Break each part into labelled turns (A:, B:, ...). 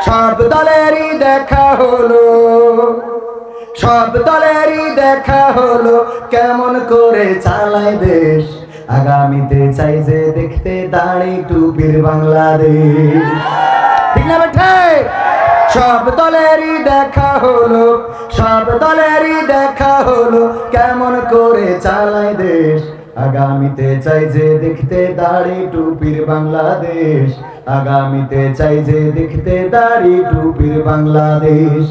A: সব দলেরই দেখা হলো, সব দলেরই দেখা হলো, কেমন করে চালায় দেশ। আগামীতে চাই যে দেখতে দাড়ি টুপির বাংলাদেশ। ঠিক না বেঠে? সব দলেরই দেখা হলো, সব দলেরই দেখা হলো, কেমন করে চালায় দেশ। আগামীতে চাই যে দেখতে দাড়ি টুপির বাংলাদেশ। আগামীতে চাই যে দেখতে দাড়ি টুপির বাংলাদেশ।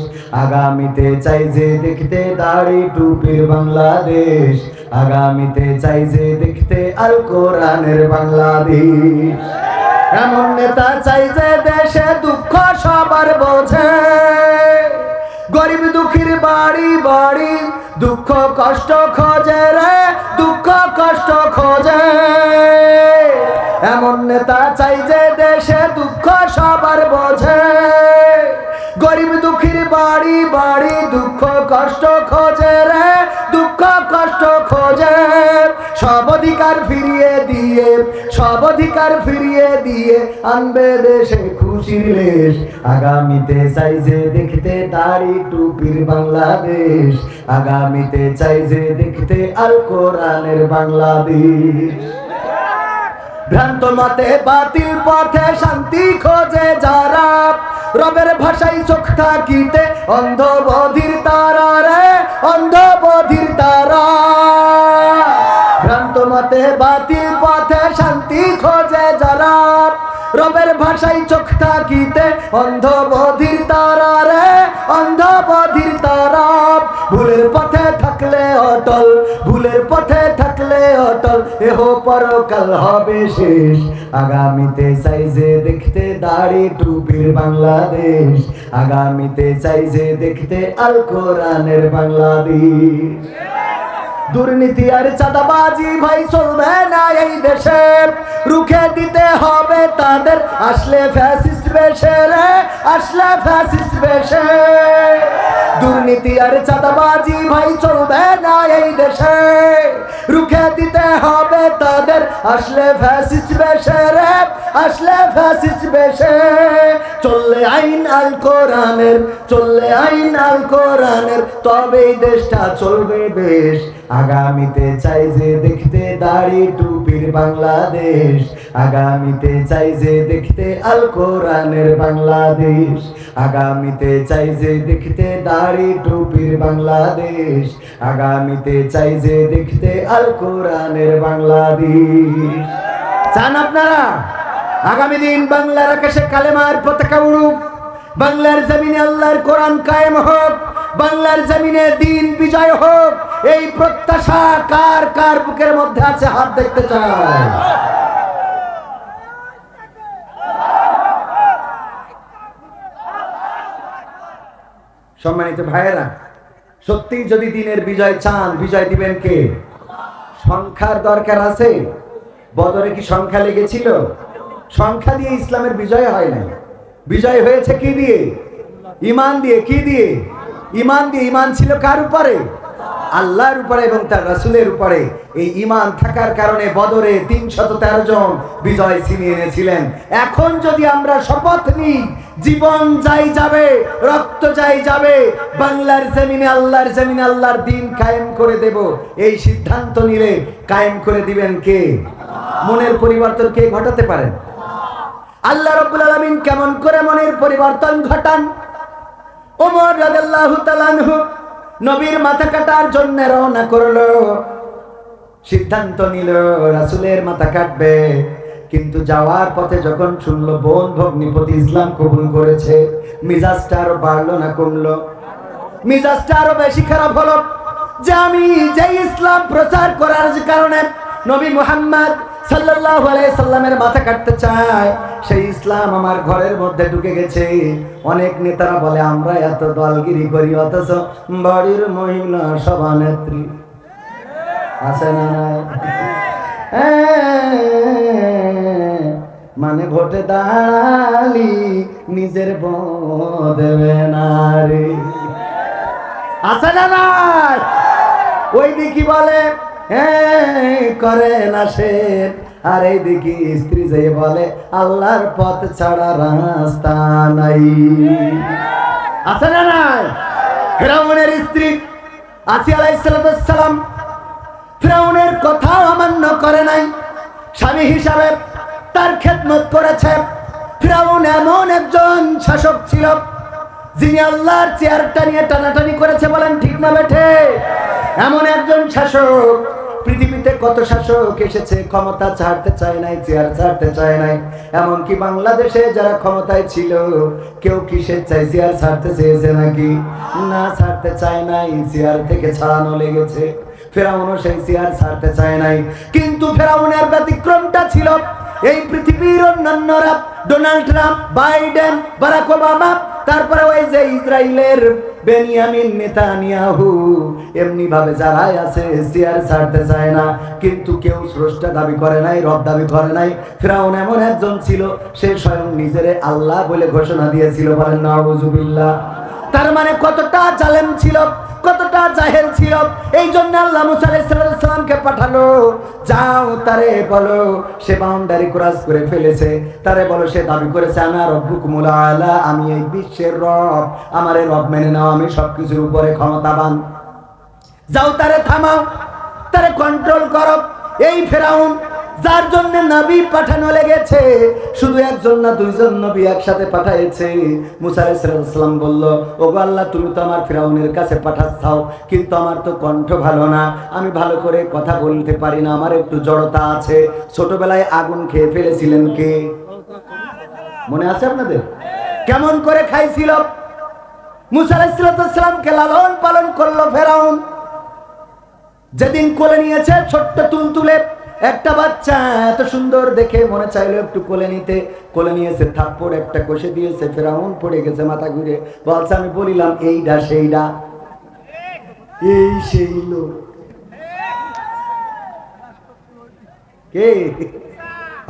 A: আগামীতে চাই যে দেখতে দাড়ি টুপির বাংলাদেশ। আগামীতে চাই যে দেখতে আল কোরআনের বাংলাদেশ। এমন নেতা চাই যে দেশে দুঃখ সবার বোঝে, গরিব দুঃখীর বাড়ি বাড়ি দুঃখ কষ্ট খোঁজে রে, দুঃখ কষ্ট খোঁজে। এমন নেতা চাই যে দেশে দুঃখ সবার বোঝে, গরিব দুঃখীর বাড়ি বাড়ি দুঃখ কষ্ট খোঁজে রে, দুঃখ কষ্ট খোঁজে। সব অধিকার ফিরিয়ে দিয়ে, সব অধিকার ফিরিয়ে দিয়ে আনবে দেশে খুশির লেশ। আগামীতে চাই যে দেখতে দাড়ি টুপির বাংলাদেশ। আগামীতে চাই যে দেখতে আল কোরআনের বাংলাদেশ। ভ্রান্ত মতে বাতিল পথে শান্তি খোঁজে যারা, রবের ভাষায় চোখ থাকিতে অন্ধ বধির তারা রে, অন্ধ বধির তারা। ভ্রান্ত মতে বাতিল পথে শান্তি খোঁজে যারা, রবের ভাষায় চোখ থাকিতে অন্ধ বধির তারা রে, অন্ধ বধির তারা। ভুলের পথে থাকলে অটল, ভুলের পথে থাকলে অটল, এহ পরকাল হবে শেষ। আগামীতে চাই যে দেখতে দাড়ি টুপির বাংলাদেশ। আগামীতে চাই যে দেখতে আল কোরআনের বাংলাদেশ। দুর্নীতি আর চাঁদাবাজি ভাই চলবে না এই দেশে, রুখে দিতে হবে তাদের আসলে ফ্যাসিস্ট বেশে রে, আসলে ফ্যাসিস্ট বেশে। দুর্নীতি আর চাঁদাবাজি ভাই চলবে না এই দেশে, রুখে দিতে হবে তাদের আসলে ফ্যাসিস্ট বেশে রে, আসলে ফ্যাসিস্ট বেশে। চললে আইন আল কোরআনের, চললে আইন আল কোরআনের, তবেই দেশটা চলবে বেশ। আগামীতে চাই যে দেখতে দাড়ি টুপির বাংলাদেশ। আগামীতে চাই যে দেখতে আল কোরআনের বাংলাদেশ। আগামীতে চাই যে দেখতে দাড়ি টুপির বাংলাদেশ। আগামীতে চাই যে দেখতে আল কোরআনের বাংলাদেশ। চান আপনারা আগামী দিন বাংলার আকাশে কালেমার পতাকা উড়ুক, বাংলার জমিনে আল্লাহর কোরআন কায়েম হোক, বাংলার জমিনে দিন বিজয় হোক। এই প্রত্যাশা কার কার বুকের মধ্যে আছে? হাত দেখতে চাই। সম্মানিত ভাইয়েরা, সত্যি যদি দিনের বিজয় চান, বিজয় দিবেন কে? সংখ্যার দরকার আছে? বদরে কি সংখ্যা লেগেছিল? সংখ্যা দিয়ে ইসলামের বিজয় হয় না। বিজয় হয়েছে কি দিয়ে? ঈমান দিয়ে। কি দিয়ে? ঈমান দিয়ে। ঈমান ছিল কার উপরে? আল্লাহর উপরে এবং তার রাসূলের উপরে। এই ঈমান থাকার কারণে বদরে ৩১৩ জন বিজয় ছিনিয়ে এনেছিলেন। এখন যদি আমরা শপথ নিই, জীবন যাই যাবে, রক্ত যাই যাবে, বাংলার জমিনে আল্লাহর জমিনে আল্লাহর দ্বীন কায়েম করে দেব, এই সিদ্ধান্ত নিলে কায়েম করে দিবেন কে? মনের পরিবর্তন কে ঘটাতে পারেন? আল্লাহ রাব্বুল আলামিন কেমন করে মনের পরিবর্তন ঘটান? ওমর রাদিয়াল্লাহু তাআলা আনহু নবীর মাথা কাটার জন্য রওনা করলো, সিদ্ধান্ত নিল রাসূলের মাথা কাটবে। কিন্তু যাওয়ার পথে যখন শুনলো বোন ভগ্নিপতি ইসলাম কবুল করেছে, মিজাজটা আরো বাড়লো না কমলো? মিজাজটা আরো বেশি খারাপ হলো যে আমি যে ইসলাম প্রচার করার কারণে নবী মুহাম্মদ সাল্লাল্লাহু আলাইহি সাল্লামের মাথা কাটতে চায়, সেই ইসলাম আমার ঘরের মধ্যে ঢুকে গেছে। অনেক নেতারা বলে আমরা এত দলগিরি করি, অথচ বাড়ির মহিলা সভানেত্রী আছে না? মানে ভোটে দাঁড়ালি নিজের বউ দেবে না রে, আছে না? ওই দিকে বলে করে না সে আর এইদিকে স্ত্রী যেয়ে বলে আল্লাহর পথ ছাড়া রাস্তা নাই। আছে না নাই? ফিরআউনের স্ত্রী আসিয়া আলাইহিস সালাম ফিরআউনের কথা অমান্য করে নাই, স্বামী হিসাবে তার খেদমত করেছে। ফিরআউন এমন একজন শাসক ছিল যিনি আল্লাহর চেয়ারটা নিয়ে টানাটানি করেছে, বলেন ঠিক না বেঠে? এমন একজন শাসক, পৃথিবীতে কত শাসক এসেছে, ক্ষমতা ছাড়তে চায় নাই, চেয়ার ছাড়তে চায় নাই। এমনকি বাংলাদেশে যারা ক্ষমতায় ছিল কেউ কি স্বেচ্ছায় চেয়ার ছাড়তে চেয়েছে নাকি? না, ছাড়তে চায় নাই, চেয়ার থেকে ছাড়ানো লেগেছে। ফেরাউনও সেই চেয়ার ছাড়তে চায় নাই। কিন্তু ফেরাউনের ব্যতিক্রমটা ছিল এই পৃথিবীর অন্যান্যরা, Donald Trump, Biden, Barack Obama, তারপরে ওই যে ইসরায়েলের বেনিয়ামিন নেতানিয়াহু, এমনি ভাবে যারাই আছে চেয়ার ছাড়তে চায় না। কিন্তু কেউ স্রষ্টা দাবি করে নাই, রব দাবি করে নাই। ফিরআউন এমন একজন ছিল, সে স্বয়ং নিজেরে আল্লাহ বলে ঘোষণা দিয়েছিল, বলেন নাউযুবিল্লাহ। তার মানে কতটা জালেম ছিল, কতটা জাহেল ছিল। এই জন্য আল্লাহ মুসা আলাইহিস সালামকে পাঠালো, যাও তারে বলো সে বাউন্ডারি ক্রস করে ফেলেছে, তারে বলো সে দাবি করেছে আনা রব্বুকুমুল আলা, আমি এই বিশ্বের রব, আমারে রব মেনে নাও, আমি সবকিছুর উপরে ক্ষমতাবান। যাও তারে থামাও, তারে কন্ট্রোল করো। এই ফেরাউন যার জন্য নবী পাঠানো লেগেছে, শুধু একজন না দুইজন নবী একসাথে পাঠাইছে। মুসা আলাইহিস সালাম বলল, ওগো আল্লাহ, তুমি তো আমার ফিরআউনের কাছে পাঠাচ্ছাও, কিন্তু আমার তো কণ্ঠ ভালো না, আমি ভালো করে কথা বলতে পারি না, আমার একটু জড়তা আছে। ছোটবেলায় আগুন খেয়ে ফেলেছিলেন কে? মনে আছে আপনাদের? কেমন করে খাইছিল? মুসা আলাইহিস সালামকে লালন পালন করলো ফেরাউন। যেদিন কোলে নিয়েছে ছোট্ট তুলতুলে একটা বাচ্চা, এত সুন্দর দেখে মনে চাইলো একটু কোলে নিতে, কোলে নিয়েছে, থাপ্পড় একটা কষে দিয়েছে, ফেরাউন পড়ে গেছে মাথা ঘুরে। বলছে আমি বলিলাম এইডা সেইডা, এই সেই লোক কে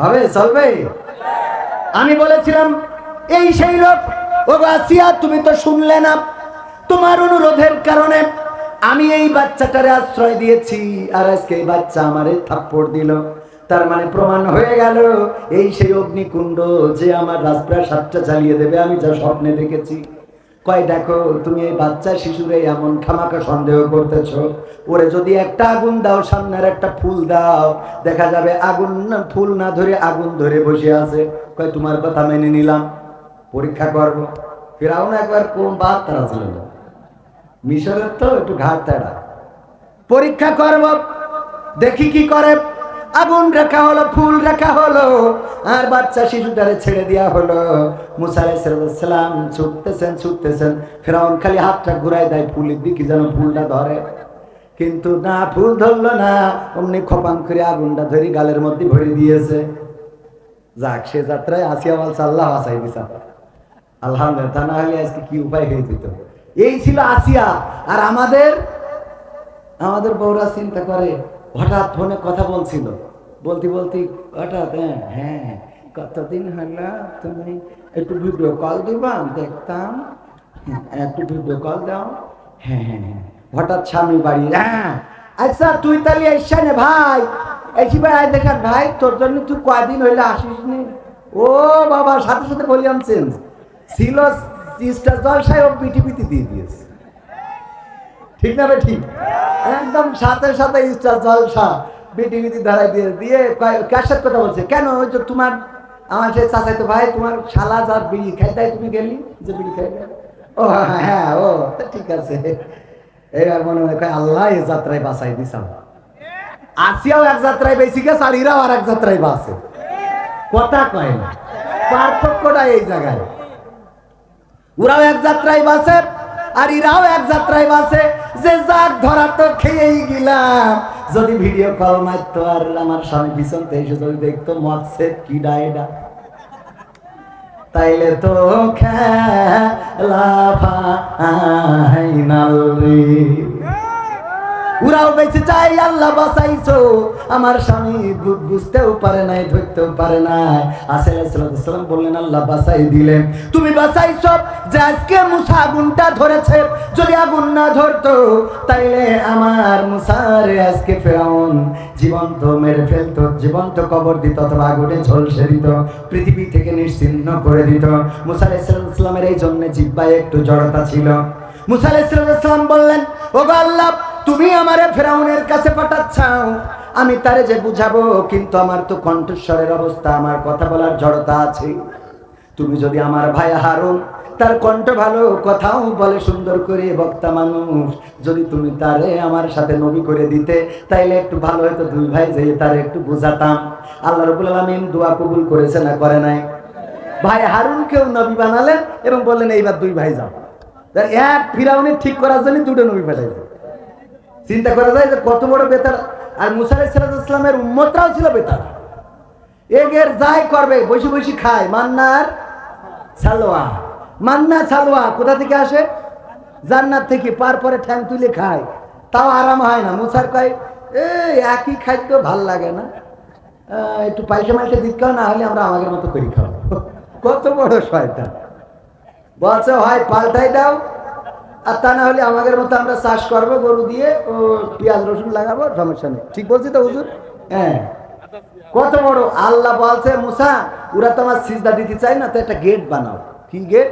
A: হবে? চলবে? আমি বলেছিলাম এই সেই লোক। ও আসিয়া, তুমি তো শুনলে না, তোমার অনুরোধের কারণে আমি এই বাচ্চাটারে আশ্রয় দিয়েছি, আর আজকে এই বাচ্চা আমারে থাপ্পড় দিল। তার মানে প্রমাণ হয়ে গেল এই সেই অগ্নিকুণ্ড যে আমার রাজপ্রাসাদটা জ্বালিয়ে দেবে, আমি যা স্বপ্নে দেখেছি। কয় দেখো, তুমি এই বাচ্চা শিশুরে এমন খামাকা সন্দেহ করতেছো, ওরে যদি একটা আগুন দাও, সামনের একটা ফুল দাও, দেখা যাবে আগুন না, ফুল না ধরে আগুন ধরে বসে আছে। কয় তোমার কথা মেনে নিলাম, পরীক্ষা করব। ফিরআউন একবার কোন বাদ তারা ছিল না, মিশরের তো একটু ঘাট তাড়া, পরীক্ষা করব, দেখি কি করে। আগুন রাখা হলো, ফুল রাখা হলো, আর বাচ্চা শিশুটারে ছেড়ে দেওয়া হলো। মুসা আলাইহিস সালাম ছুটতেছেন, ফিরআউন খালি হাতটা ঘুরাই দেয় ফুলের দিকে যেন ফুলটা ধরে, কিন্তু না, ফুল ধরলো না। অমনি খপাং করে আগুনটা ধরে গালের মধ্যে ভরে দিয়েছে। যাক, সে যাত্রায় আসিয়া বলছে আল্লাহ বাঁচাই দিছে, আলহামদুলিল্লাহ, তা না হলে আজকে কি উপায় হয়ে যেত। এই ছিল আসিয়া। আর আমাদের বউরা চিন্তা করে, হঠাৎ ফোনে কথা বলছিল, বলতে হঠাৎ, হ্যাঁ কতদিন হলো, তুমি একটু ভিডিও কল দিবা, দেখতাম, একটু ভিডিও কল দাও। হ্যাঁ, হঠাৎ স্বামী বাড়ি, হ্যাঁ আচ্ছা তুই তাহলে এসছে না ভাই, এসি ভাই আয় দেখার ভাই, তোর জন্য তুই কয়দিন হইলে আসিস নি। ও বাবা, সাথে সাথে ভলিউম চেঞ্জ ছিল, স্টার জলসায় ও পিটি দিয়ে দিয়েছে। ঠিক না রে? ঠিক, একদম সাথে সাথে স্টার জলসা বিটি ধরাই দিয়ে কার সাথে কথা বলছে, কেন ওই যে তোমার আমার সে চাচাই তো ভাই, তোমার শালা যা বিড়ি খাই তাই তুমি গেলি যে বিড়ি খাই। ও হ্যাঁ, ও ঠিক আছে। এবার মনে হয় আল্লাহ এই যাত্রায় বাঁচাই দিছাম। আসিয়াও এক যাত্রায় বেশি গেছে, আর ইরাও আর এক যাত্রায় বাঁচে। কথা কয় না, পার্থক্যটা এই জায়গায়। ওরাও এক যাত্রায় বাঁচে, আর ইরাও এক যাত্রায় বাঁচে। যে যাক ধরা তো খেয়েই গেলাম। যদি ভিডিও কল মারতো আর আমার স্বামী পিছন থেকে এসে যদি দেখতো মরছে কি ডায়ডা, তাইলে তো খেলা ফাইনাল রে। ওরাও বেঁচে চাই, আল্লাহ বাঁচাইছো। আমার স্বামী বুঝতেও পারে নাই, ধরতেও পারে নাই। আসা আলাইহিস সালাম বললেন আল্লাহ বাঁচাই দিলেন। তুমি বাঁচাইছো যে আজকে মুসা আগুনটা ধরেছে, যদি আগুন না ধরতো তাইলে আমার মুসারে আজকে ফেরাউন জীবন্ত মেরে ফেলতো, জীবন্ত কবর দিত অথবা আগুনে ঝলসে দিত, পৃথিবী থেকে নিশ্চিহ্ন করে দিত। মুসা আলাইহিস সালামের এই জন্য জিহ্বায় একটু জড়তা ছিল। মুসা আলাইহিস সালাম বললেন, ওগো আল্লাহ, তুমি আমারে ফেরাউনের কাছে পাঠাচ্ছাও, আমি তারে যে বুঝাবো, কিন্তু আমার তো কণ্ঠস্বরের অবস্থা, আমার কথা বলার জড়তা আছে। তুমি যদি আমার ভাই হারুন, তার কণ্ঠ ভালো, কথাও বলে সুন্দর করে, বক্তা মানুষ, যদি তুমি তারে আমার সাথে নবী করে দিতে তাইলে একটু ভালো হতো। দুই ভাই যে তারে একটু বুঝাতাম। আল্লাহ রাব্বুল আলামিন দোয়া কবুল করেছে না করে নাই? ভাই হারুনকেও নবী বানালেন এবং বললেন এইবার দুই ভাই যাও। এক ফিরাউনের ঠিক করার জন্য দুটো নবী পাঠাইলেন। চিন্তা করা যায় যে কত বড় বেতার। আর মুসা আলাইহিস সালামের উম্মতরাও ছিল বেতার। এগের যাই করবে, বসে বসে খায় মান্নার সালোয়া। মান্না সালোয়া কোথা থেকে আসে? জান্নাত থেকে। পার পরে ঠ্যাং তুলে খায়, তাও আরাম হয় না। মুসার কয় একই খাদ্য ভাল লাগে না, একটু পাল্টে মাল্টে দিতে না হলে আমরা আমাদের মতো করি খাবো। কত বড় শয়তান! বলছে হয় পাল্টাই দাও, আর তা না হলে আমাদের মতো আমরা চাষ করবো গরু দিয়ে, ও পেঁয়াজ রসুন লাগাবো, সমস্যা নেই। ঠিক বলছি তো হুজুর? হ্যাঁ, কত বড়! আল্লাহ বলছে মুসা, ওরা তো আমার সিজদা দিতে চাই না, তো একটা গেট বানাও। কি গেট?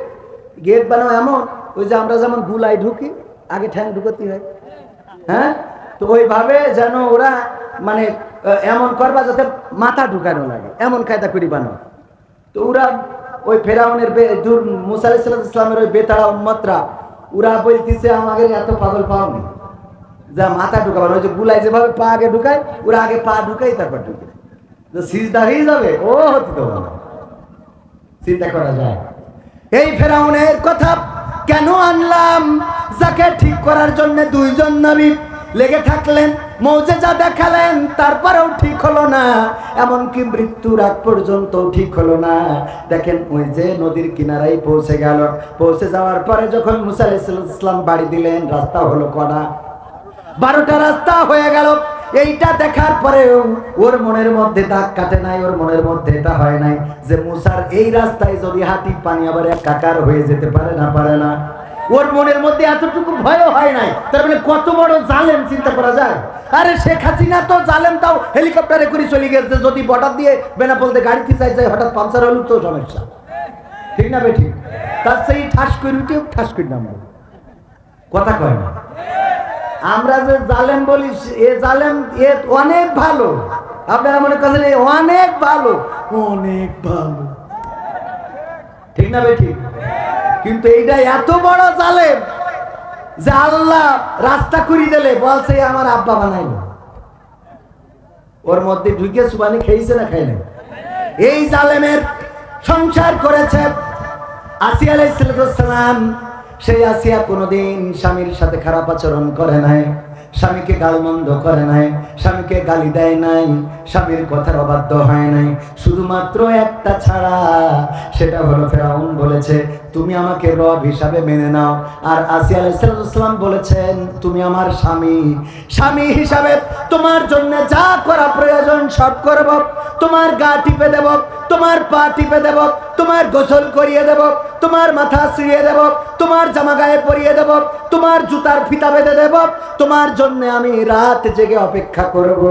A: গেট বানাও এমন, ওই যে আমরা যেমন গুলাই ঢুকি, আগে ঠ্যাং ঢুকতে হয়, হ্যাঁ, তো ওইভাবে যেন ওরা মানে এমন করবা যাতে মাথা ঢুকানো লাগে, এমন কায়দা করি বানাও। তো ওরা ওই ফেরাউনের মুসা আলাইহিস সালামের ওই বেতাড়া উম্মতরা ওরা বলতেছে আমাদের এত পাগল পাওনি যা মাথা ঢুকাবার। ওই যে গুলাই যেভাবে পা আগে ঢুকায়, ওরা আগে পা ঢুকাই তারপর ঢুকে সিজদা হয়ে যাবে। ও হতে দেবো না, চিন্তা করা যায়। এই ফেরাউনের কথা কেন আনলাম? যাকে ঠিক করার জন্য দুইজন নবী লেগে থাকলেন, মৌজেজা দেখালেন, তারপরেও ঠিক হলো না, এমনকি মৃত্যুর আগ পর্যন্ত ঠিক হলো না। দেখেন ওই যে নদীর কিনারায় পৌঁছে গেল। পৌঁছে যাওয়ার পরে যখন মুসা আলাইহিস সালাম বাড়ি দিলেন, রাস্তা হলো কটা? 12টা রাস্তা হয়ে গেল। এইটা দেখার পরেও ওর মনের মধ্যে দাগ কাটে নাই, ওর মনের মধ্যে এটা হয় নাই যে মুসার এই রাস্তায় যদি হাতি পানি আবার একাকার হয়ে যেতে পারে না, পারে না। ওর মনের মধ্যে এতটুকু ভয় হয় নাই। তার মানে কত বড় জালেম, চিন্তা করা যায়। আরে শেখ হাসিনা তো জালেম, তাও হেলিকপ্টারে করে চলে গেছে। যদি বর্ডার দিয়ে বেনাপোল দিয়ে গাড়িতে যায়, হঠাৎ পাংচার হলো তো সমস্যা, ঠিক না বেঠিক? তার সেই ঠাস করে উঠে ঠাস করে নামবো, কথা কয় না। আমরা যে জালেম বলি, এ জালেম এ অনেক ভালো। আপনারা মনে করেন অনেক ভালো, অনেক ভালো, ঠিক না বেঠিক? কিন্তু এইটা এত বড় জালেম যে আল্লাহ রাস্তা করে দিলে বলছে আমার আব্বা বানাইলো। ওর মধ্যে ঢুকে সুবানি খেয়েছে না খাই না? এই জালেমের সংসার করেছে আসিয়া আলাইহিস সালাম। সেই আসিয়া কোনোদিন স্বামীর সাথে খারাপ আচরণ করে নাই, স্বামীকে গালমন্দ করে নাই, স্বামীকে গালি দেয় নাই, স্বামীর কথার অবাধ্য হয় নাই। শুধুমাত্র একটা ছাড়া, সেটা হলো ফেরাউন বলেছে তুমি আমাকে রব হিসাবে মেনে নাও। আর আসিয়া আলাইহিস সালাম বলেছেন তুমি আমার স্বামী, স্বামী হিসাবে তোমার জন্য যা করা প্রয়োজন সব করব। তোমার গা টিপে দেব, তোমার পা টিপে দেব, তোমার গোসল করিয়ে দেব, তোমার মাথা ছিঁড়িয়ে দেব, তোমার জামা গায়ে পরিয়ে দেব, তোমার জুতার ফিতা বেঁধে দেব, তোমার জন্য আমি রাত জেগে অপেক্ষা করব,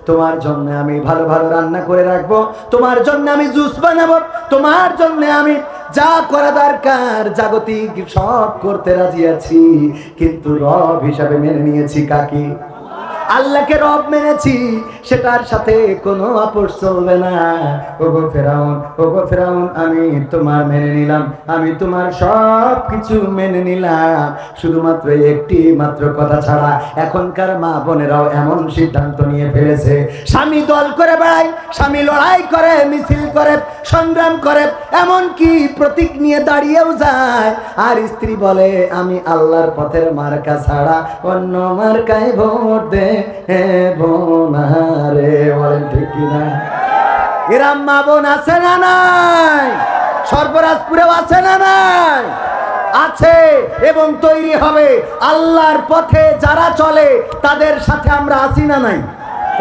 A: তোমার জন্য আমি ভালো ভালো রান্না করে রাখবো, তোমার জন্য আমি জুস বানাবো, তোমার জন্য আমি যা করা দরকার জাগতিক সব করতে রাজি আছি। কিন্তু রব হিসাবে মেনে নিয়েছি কাকে? আল্লাহকে রব মেনেছি, সেটার সাথে কোনো আপোষ চলবে না। ওগো ফেরাউন, ওগো ফেরাউন, আমি তোমার মেনে নিলাম, আমি তোমার সব কিছু মেনে নিলাম, শুধুমাত্র একটি মাত্র কথা ছাড়া। এখনকার মা বোনেরাও এমন সিদ্ধান্ত নিয়ে ফেলেছে, স্বামী দল করে বেড়ায়, স্বামী লড়াই করে, মিছিল করে, সংগ্রাম করে, এমন কি প্রতীক নিয়ে দাঁড়িয়েও যায়। আর স্ত্রী বলে আমি আল্লাহর পথের মার্কা ছাড়া অন্য মার্কায় ভোট দে বোনারে, বলেন ঠিক কিনা? এরাম মা বোন আছে না নাই? সর্বরাজপুরেও আছে না নাই? আছে এবং তৈরি হবে। আল্লাহর পথে যারা চলে তাদের সাথে আমরা আছি না নাই?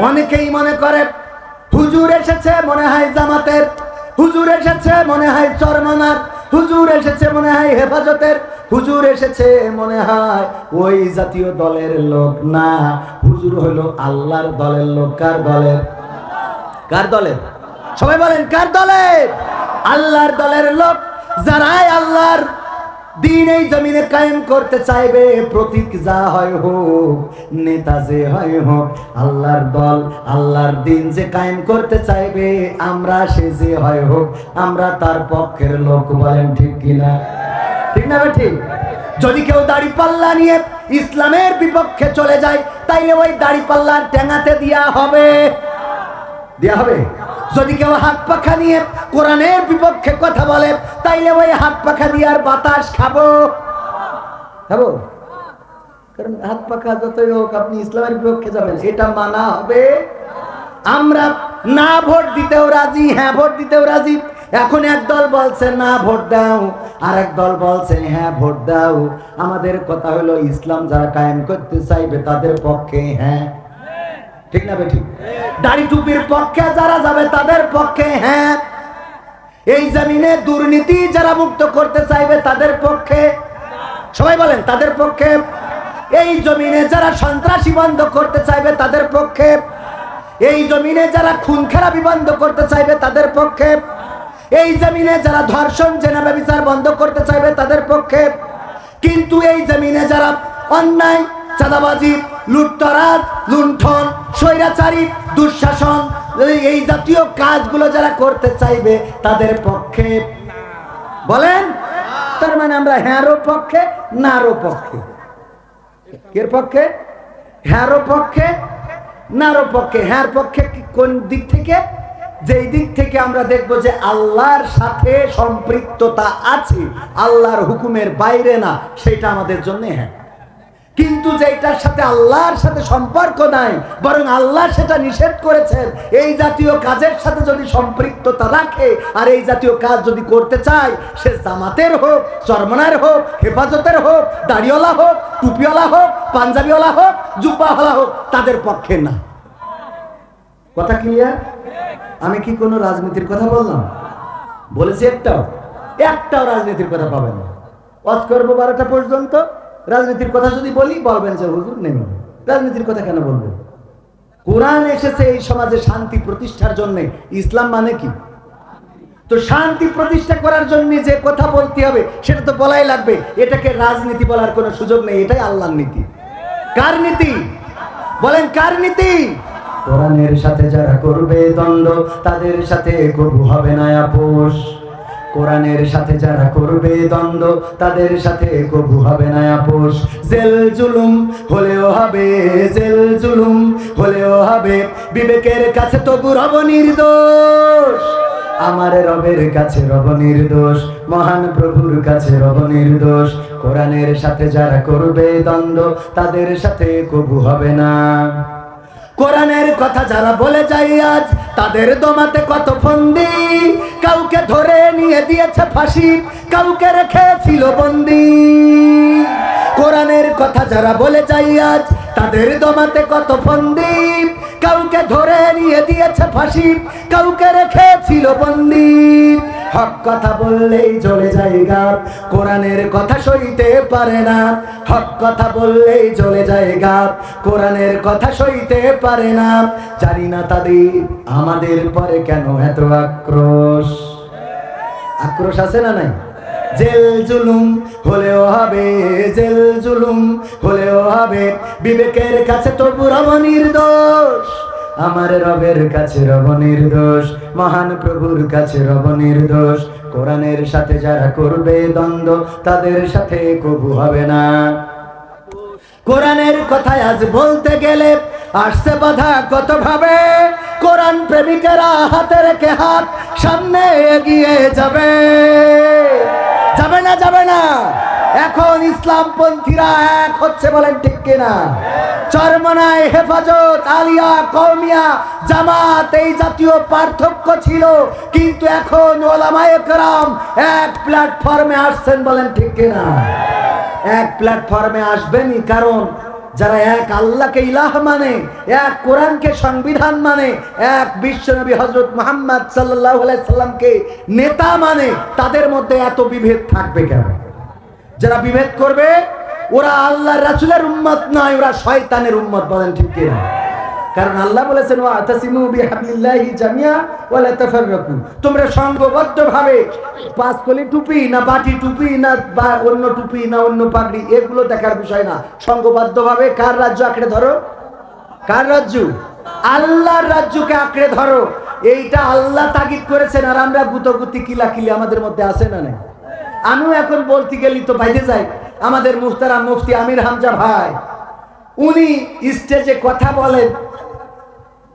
A: অনেকেই মনে করে হুজুর এসেছে মনে হয় জামাতের, হুজুর এসেছে মনে হয় চরমনার, হুজুর এসেছে মনে হয় হেফাজতের, হুজুর এসেছে মনে হয় ওই জাতীয় দলের লোক। না, হুজুর হলো আল্লাহর দলের লোক। কার দলের? কার দলের? সবাই বলেন কার দলের? আল্লাহর দলের লোক। যারাই আল্লাহর দিন এই জমিনে কায়েম করতে চাইবে, প্রতীক যা হয় হোক, নেতা যে হয় হোক, আল্লাহর দল আল্লাহর দিন যে কায়েম করতে চাইবে, আমরা সে যে হয় হোক, আমরা তার পক্ষের লোক। বলেন ঠিক কিনা? ঠিক না ঠিক? যদি কেউ দাড়ি পাল্লা নিয়ে ইসলামের বিপক্ষে চলে যায়, তাইলে ওই দাড়ি পাল্লার টেঙাতে দেয়া হবে, দেয়া হবে। যদি কেউ হাত পাখা নিয়ে কোরআনের বিপক্ষে কথা বলে, তাইলে ওই হাত পাখা দিয়ার বাতাস খাবো, খাবো। কারণ হাত পাখা যতই হোক, আপনি ইসলামের বিপক্ষে যাবেন, এটা মানা হবে। আমরা না ভোট দিতেও রাজি, হ্যাঁ ভোট দিতেও রাজি। এখন এক দল বলছে না ভোট দাও, আর এক দল বলছে হ্যাঁ ভোট দাও। আমাদের কথা হলো ইসলাম যারা কায়েম করতে চাইবে তাদের পক্ষে হ্যাঁ, ঠিক না বেঠিক? দাড়ি টুপির পক্ষে যারা যাবে তাদের পক্ষে হ্যাঁ। এই জমিনে দুর্নীতি যারা মুক্ত করতে চাইবে তাদের পক্ষে, সবাই বলেন তাদের পক্ষে। এই জমিনে যারা সন্ত্রাসী বন্ধ করতে চাইবে তাদের পক্ষে, এই জমিনে যারা খুন খারাপি বন্ধ করতে চাইবে তাদের পক্ষে, এই জমিনে যারা ধর্ষণ জেনা ব্যভিচার বন্ধ করতে চাইবে তাদের পক্ষে। কিন্তু এই জমিনে যারা অন্যায়, চাঁদাবাজি, লুটতরাজ, লুণ্ঠন, স্বৈরাচারী, দুঃশাসন, এই জাতীয় কাজগুলো যারা করতে চাইবে তাদের পক্ষে। বলেন, তার মানে আমরা হ্যাঁরও পক্ষে নারও পক্ষে। এর পক্ষে? হ্যাঁরও পক্ষে নারও পক্ষে। হ্যাঁর পক্ষে কোন দিক থেকে? যেই দিক থেকে আমরা দেখবো যে আল্লাহর সাথে সম্পৃক্ততা আছে, আল্লাহর হুকুমের বাইরে না, সেটা আমাদের জন্য হ্যাঁ। কিন্তু যেটার সাথে আল্লাহর সাথে সম্পর্ক নাই, বরং আল্লাহ সেটা নিষেধ করেছেন, এই জাতীয় কাজের সাথে যদি সম্পৃক্ততা রাখে আর এই জাতীয় কাজ যদি করতে চায়, সে জামাতের হোক, চরমনার হোক, হেফাজতের হোক, দাড়িওয়ালা হোক, টুপিওয়ালা হোক, পাঞ্জাবিওয়ালা হোক, জুব্বাওয়ালা হোক, তাদের পক্ষে না। কথা ক্লিয়ার? আমি কি কোনো রাজনীতির কথা বললাম? বলেছি একটাও রাজনীতির কথা পাবেন না। ওয়াজ করবো 12টা পর্যন্ত, রাজনীতির কথা যদি বলি বলবেন যে হুজুর নেই, রাজনীতির কথা কেন বলবেন? কোরআন এসেছে এই সমাজে শান্তি প্রতিষ্ঠার জন্য। ইসলাম মানে কি? তো শান্তি প্রতিষ্ঠা করার জন্য যে কথা বলতে হবে সেটা তো বলাই লাগবে। এটাকে রাজনীতি বলার কোনো সুযোগ নেই, এটাই আল্লাহর নীতি। কার নীতি? বলেন কার নীতি? কোরআনের সাথে যারা করবে দ্বন্দ্ব, তাদের সাথে কবু হবে না আপোষ। কোরআনের সাথে যারা করবে দ্বন্দ্ব, তাদের সাথে কবু হবে না আপোষ। জেল জুলুম হলেও হবে, জেল জুলুম হলেও হবে, বিবেকের কাছে তবু রব নির্দোষ। আমার রবের কাছে রব নির্দোষ, মহান প্রভুর কাছে রব নির্দোষ। কোরআনের সাথে যারা করবে দ্বন্দ্ব, তাদের সাথে কবু হবে না। কোরআনের কথা যারা বলে যায় আজ, তাদের দমাতে কত ফন্দি। কাউকে ধরে নিয়ে দিয়েছে ফাঁসি, কাউকে রেখেছিল বন্দি। কোরআনের কথা যারা বলে যায় আজ, তাদের দমাতে কত ফন্দি। কাউকে ধরে নিয়ে দিয়েছে ফাঁসি, কাউকে রেখেছিল বন্দি। হক কথা বললেই জ্বলে যায় গাব, কোরআনের কথা সইতে পারে না। হক কথা বললেই জ্বলে যায় গাব, কোরআনের কথা সইতে পারে না। জানি না তাদের আমাদের পরে কেন এত আক্রোশ। আক্রোশ আছে না নাই? জেল জুলুম হলেও হবে, জেল জুলুম হলেও হবে, বিবেকের কাছে তবু রব নির্দোষ। আমার রবের কাছে রব নির্দোষ, মহান প্রভুর কাছে রব নির্দোষ। কোরআনের সাথে যারা করবে দ্বন্দ্ব, তাদের সাথে কবু হবে না। কোরআনের কথায় আজ বলতে গেলে আসছে বাধা কত ভাবে। কোরআন প্রেমিকেরা হাতে রেখে হাত সামনে এগিয়ে যাবে। যাবে না? যাবে না? এখন ইসলামপন্থীরা এক হচ্ছে, বলেন ঠিক কিনা? চরমনায়, হেফাজত, আলিয়া, কওমিয়া, জামাত, এই জাতীয় পার্থক্য ছিল, কিন্তু এখন ওলামায়ে কেরাম এক প্ল্যাটফর্মে আসছেন, বলেন ঠিক কিনা? এক প্ল্যাটফর্মে আসবেনই, কারণ যারা এক আল্লাহকে ইলাহ মানে, এক কোরআনকে সংবিধান মানে, এক বিশ্বনবী হযরত মুহাম্মদ সাল্লাল্লাহু আলাইহি সাল্লামকে নেতা মানে, তাদের মধ্যে এত বিভেদ থাকবে কেন? যারা বিভেদ করবে ওরা আল্লাহর রাসূলের উম্মত নয়, ওরা শয়তানের উম্মত, বলেন ঠিক কিনা? কারণ আল্লাহ বলেছেন ওয়াতাসিমু বিহাবলিল্লাহি জামিয়া ওয়া লা তাফাররাকু, তোমরা সংঘবদ্ধভাবে পাঁচকলি টুপি না বাটি টুপি না বা অন্য টুপি না অন্য পাগড়ি, এগুলো দেখার বিষয় না। সংঘবদ্ধভাবে কার রাজ্য আঁকড়ে ধরো? কার রাজ্য? আল্লাহর রাজ্যকে আঁকড়ে ধরো। এইটা আল্লাহ তাগিদ করেছেন, আর আমরা গুতগুতি কিলাকিলি আমাদের মধ্যে আছে না নাই? আমিও এখন বলতে গেলি তো বাইরে যাই। আমাদের মুহতারাম মুফতি আমির হামজা ভাই, উনি স্টেজে কথা বলেন,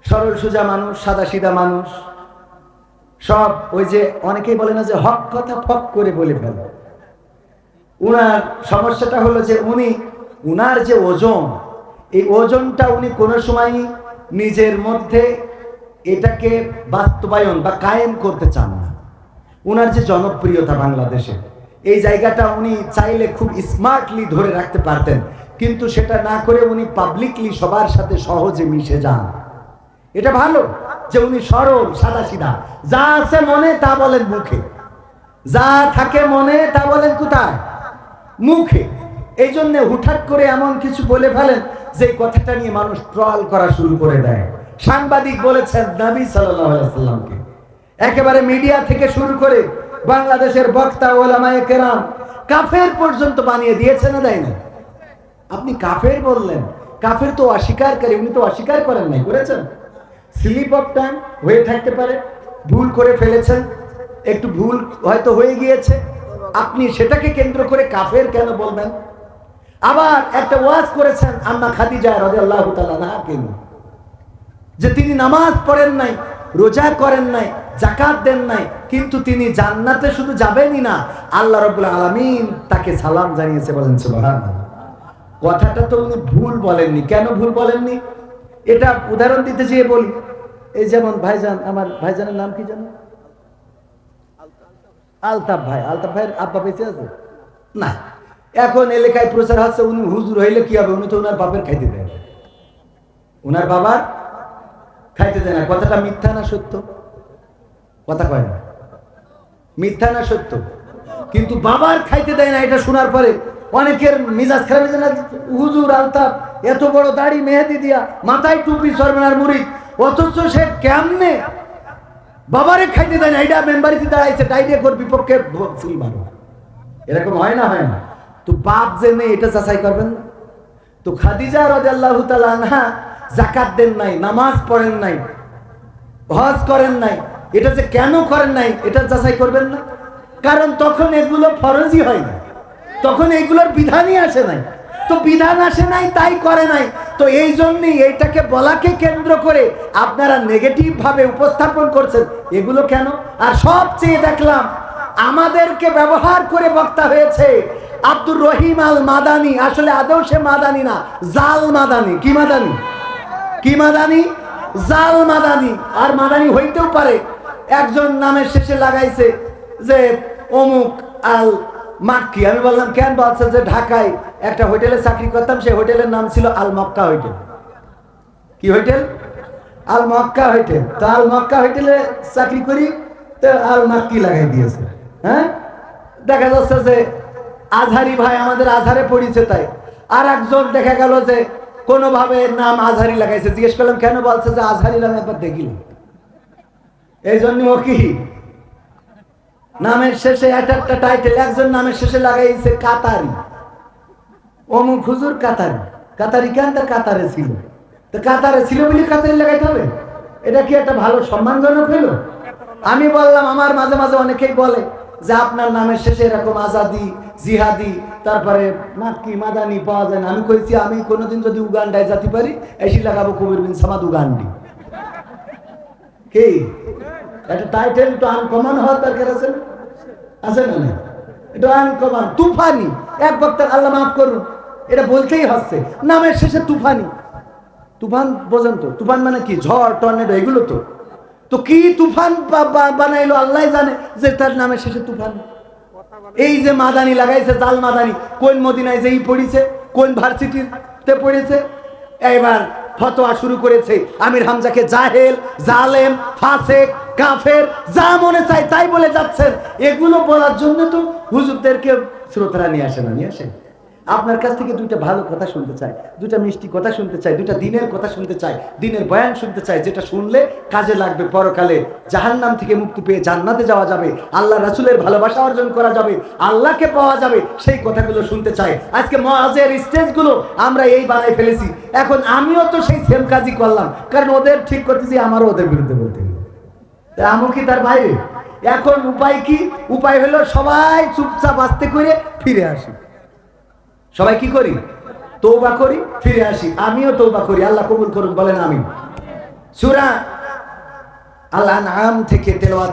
A: সরল সোজা মানুষ, সাদা সিধা মানুষ, সব ওই যে অনেকেই বলে না যে হক কথা ফক করে বলে ফেলে। উনার সমস্যাটা হলো যে উনার যে ওজন, এই ওজনটা উনি কোনো সময় নিজের মধ্যে এটাকে বাস্তবায়ন বা কায়েম করতে চান না। উনার যে জনপ্রিয়তা বাংলাদেশে, এই জায়গাটা উনি চাইলে খুব স্মার্টলি ধরে রাখতে পারতেন, কিন্তু সেটা না করে উনি পাবলিকলি সবার সাথে সহজে মিশে যান। এটা ভালো যে উনি সরল সাদা সিধা, যা আছে মনে তা বলেন মুখে, যা থাকে মনে তা বলেন কোথায়? মুখে। এই জন্য হুটহাট করে এমন কিছু বলে ফেলেন যে কথাটা নিয়ে মানুষ ট্রল করা শুরু করে দেয়। সাংবাদিক বলেছেন নবী সাল্লাল্লাহু আলাইহি ওয়াসাল্লামকে, একেবারে মিডিয়া থেকে শুরু করে বাংলাদেশের বক্তা ওলামায়ে কেরাম কাফের পর্যন্ত বানিয়ে দিয়েছে না, দেয় না? আপনি কাফের বললেন, কাফের তো অস্বীকারকারী, উনি তো অস্বীকার করেন নাই, করেছেন? স্লিপ অফ টাং হয়ে থাকতে পারে, ভুল করে ফেলেছেন, একটু ভুল হয়তো হয়ে গিয়েছে, আপনি সেটাকে কেন্দ্র করে কাফের কেন বলবেন? আবার একটা ওয়াজ করেছেন আম্মা খাদিজা রাদিয়াল্লাহু তাআলা আনহাকে, যে তিনি নামাজ পড়েন নাই, রোজা করেন নাই, যাকাত দেন নাই, কিন্তু তিনি জান্নাতে শুধু যাবেনই না, আল্লাহ রাব্বুল আলামিন তাকে সালাম জানিয়েছে, বলেন সুবহানাল্লাহ। কথাটা তো উনি ভুল বলেননি। কেন ভুল বলেননি? এটা উদাহরণ দিতে যেয়ে বলি, এই যেমন ভাইজান, আমার ভাইজানের নাম কি জানো? আলতাফ ভাই। আলতাফ ভাইয়ের আব্বা বেঁচে আছে না? এখন এলাকায় প্রচার হচ্ছে উনি হুজুর হইলে কি হবে, উনি তো ওনার বাপের খাইতে দেয়, ওনার বাবার খাইতে দেয় না। কথাটা মিথ্যা না সত্য? কথা কয় না, মিথ্যা না সত্য? কিন্তু বাবার খাইতে দেয় না, এটা শোনার পরে অনেকের মিজাজ খারাপ হয়েছে না? হুজুর আলতাফ এত বড় দাড়ি মেহেদি দিয়া, মাথায় টুপি, সরমানার মুরিদ, অথচ সে কেমনে বাবারে খাইতে দেয় না? এটা মেম্বারিতে দাঁড়াইছে, ডাইরেক্ট বিপক্ষে সিল মারো। এরকম হয় না? হয় না? তো বাপ যে নেই এটা যাচাই করবেন না? তো খাদিজা রাদিয়াল্লাহু তাআলা আনহা যাকাত দেন নাই, নামাজ পড়েন নাই, হজ করেন নাই, এটা যে কেন করেন নাই এটা যাচাই করবেন না? কারণ তখন এগুলো ফরজই হয় না, তখন এইগুলোর বিধানই আসে নাই। তো বিধান আসে নাই তাই করে নাই। তো এই জন্যই এইটাকে বলাকে কেন্দ্র করে আপনারা নেগেটিভ ভাবে উপস্থাপন করছেন। এগুলো কেন? আর সবচেয়ে দেখলাম আমাদেরকে ব্যবহার করে বক্তা হয়েছে আব্দুর রহিম আল মাদানি। আসলে আদৌ সে মাদানি না, জাল মাদানি। কি মাদানি? কি মাদানি? জাল মাদানি। আর মাদানি হইতেও পারে, একজন নামের শেষে লাগাইছে যে অমুক আল মাক্কি। আমি বললাম কেন? বলছে যে ঢাকায় একটা হোটেলে চাকরি করতাম, সেই হোটেলের নাম ছিল আল মক্কা হোটেল। কি হোটেল? আল মক্কা হোটেল। তো আল মক্কা হোটেলে চাকরি করি, তো আল মাক্কি লাগাই দিয়েছে। হ্যাঁ, দেখা যাচ্ছে যে আজহারি ভাই, আমাদের আজহারে পড়িছে, তাই আর একজন দেখা গেল যে কোনোভাবে নাম আজহারি লাগাইছে। জিজ্ঞেস করলাম কেন? বলছে যে আজহারি নাম একবার দেখিলাম, এই জন্য ও কি নামের শেষে একটা টাইটেল, একজন নামের শেষে লাগাইছে কাতারি, অমুক হুজুর কাতারি। কাতারি কেন? তার কাতারে ছিল, তো কাতারে ছিল বলে কাতারি লাগাইতে হবে? এটা কি একটা ভালো সম্মানজনক হইল? আমি বললাম, আমার মাঝে মাঝে অনেকেই বলে যে আপনার নামের শেষে এরকম আজাদি, জিহাদি, তারপরে মাক্কি, মাদানি পাওয়া যায় না। আমি কইছি আমি কোনোদিন যদি উগান্ডায় যেতে পারি, এসি লাগাবো কবির বিন সামাদ উগান্ডি। কি একটা টাইটেল তো আনকমন হওয়ার দরকার আছে না? আছে না? ডয়ান কমান তুফানি, এক বক্তা আল্লাহ মাফ করুন, এটা বলতেই হচ্ছে নামের শেষে তুফানি। তুফান বোঝেন তো, তুফান মানে কি? ঝড়, টর্নেডো, এগুলো তো। তো কি তুফান বানাইলো আল্লাহ জানে, যে তার নামের শেষে তুফান। এই যে মাদানি লাগাইছে, জাল মাদানি, কোন মদিনায় যেই পড়িছে, কোন ভার্সিটিতে পড়েছে, এবার ফতোয়া শুরু করেছে আমির হামজাকে জাহেল, জালেম, ফাসেক, কাফের, যা মনে চায় তাই বলে যাচ্ছেন। এগুলো বলার জন্য তো হুজুরদেরকে শ্রোতারা নিয়ে আসে না, নিয়ে আসে। আপনার কাছ থেকে দুইটা ভালো কথা শুনতে চাই, দুইটা মিষ্টি কথা শুনতে চাই, দুইটা দিনের কথা শুনতে চাই, দিনের বয়ান শুনতে চাই, যেটা শুনলে কাজে লাগবে, পরকালে জাহান্নাম থেকে মুক্তি পেয়ে জান্নাতে যাওয়া যাবে, আল্লাহ রাসূলের ভালোবাসা অর্জন করা যাবে, আল্লাহকে পাওয়া যাবে, সেই কথাগুলো শুনতে চাই। আজকে মওয়াজের স্টেজগুলো আমরা এই বানাই ফেলেছি। এখন আমিও তো সেই সেম কাজই করলাম, কারণ ওদের ঠিক করতেছি, আমারও ওদের বিরুদ্ধে বলতে হবে। আমও কি তার বাইরে? এখন উপায় কি? উপায় হলো সবাই চুপচাপ আস্তে করে ফিরে আসি। সবাই কি করি? তওবা করি, ফিরে আসি। আমিও তওবা করি, আল্লাহ কবুল করুন, বলেন আমিন। সূরা আল আনআম থেকে তেলাওয়াত